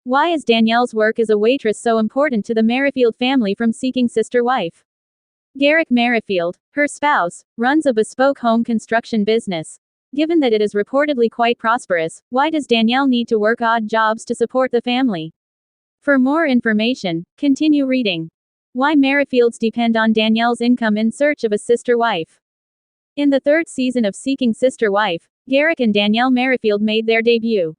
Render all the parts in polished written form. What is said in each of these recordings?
Why is Dannielle's work as a waitress so important to the Merrifield family from seeking sister wife? Garrick Merrifield, her spouse, runs a bespoke home construction business. Given that it is reportedly quite prosperous, why does Dannielle need to work odd jobs to support the family? For more information, continue reading. Why Merrifields depend on Dannielle's income in search of a sister wife. In the third season of Seeking Sister Wife, Garrick and Dannielle Merrifield made their debut.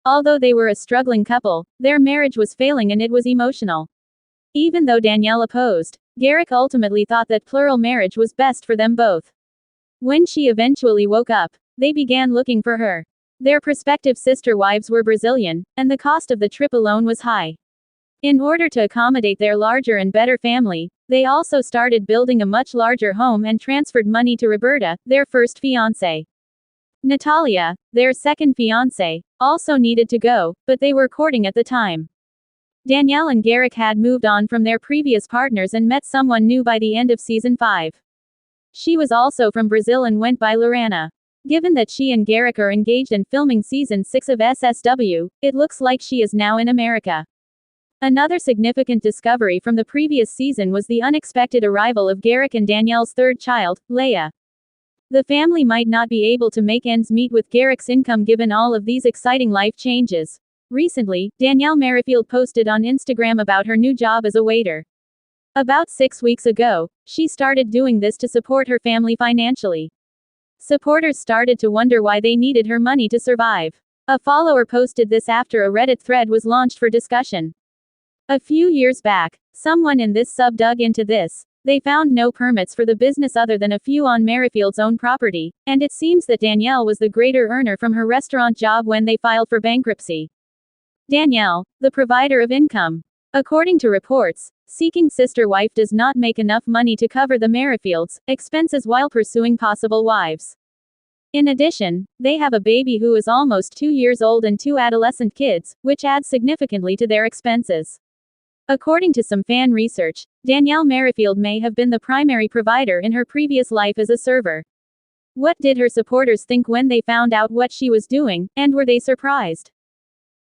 Although they were a struggling couple, their marriage was failing and it was emotional. Even though Dannielle opposed, Garrick ultimately thought that plural marriage was best for them both. When she eventually woke up, they began looking for her. Their prospective sister wives were Brazilian, and the cost of the trip alone was high. In order to accommodate their larger and better family, they also started building a much larger home and transferred money to Roberta, their first fiancé. Natalia, their second fiancé, also needed to go, but they were courting at the time. Dannielle and Garrick had moved on from their previous partners and met someone new by the end of season 5. She was also from Brazil and went by Lorana. Given that she and Garrick are engaged in filming season 6 of SSW, it looks like she is now in America. Another significant discovery from the previous season was the unexpected arrival of Garrick and Dannielle's third child, Leia. The family might not be able to make ends meet with Garrick's income given all of these exciting life changes. Recently, Dannielle Merrifield posted on Instagram about her new job as a waiter. About 6 weeks ago, she started doing this to support her family financially. Supporters started to wonder why they needed her money to survive. A follower posted this after a Reddit thread was launched for discussion. A few years back, someone in this sub dug into this. They found no permits for the business other than a few on Merrifield's own property, and it seems that Dannielle was the greater earner from her restaurant job when they filed for bankruptcy. Dannielle, the provider of income. According to reports, seeking sister wife does not make enough money to cover the Merrifields' expenses while pursuing possible wives. In addition, they have a baby who is almost 2 years old and 2 adolescent kids, which adds significantly to their expenses. According to some fan research, Dannielle Merrifield may have been the primary provider in her previous life as a server. What did her supporters think when they found out what she was doing, and were they surprised?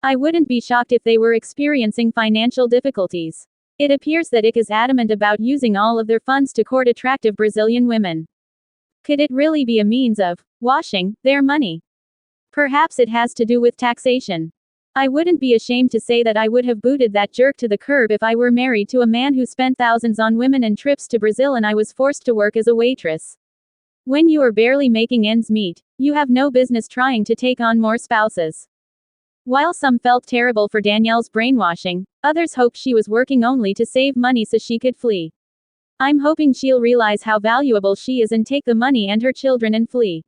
I wouldn't be shocked if they were experiencing financial difficulties. It appears that Ick is adamant about using all of their funds to court attractive Brazilian women. Could it really be a means of washing their money? Perhaps it has to do with taxation. I wouldn't be ashamed to say that I would have booted that jerk to the curb if I were married to a man who spent thousands on women and trips to Brazil and I was forced to work as a waitress. When you are barely making ends meet, you have no business trying to take on more spouses. While some felt terrible for Dannielle's brainwashing, others hoped she was working only to save money so she could flee. I'm hoping she'll realize how valuable she is and take the money and her children and flee.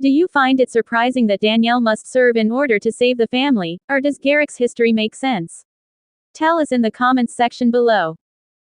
Do you find it surprising that Dannielle must serve in order to save the family, or does Garrick's history make sense? Tell us in the comments section below.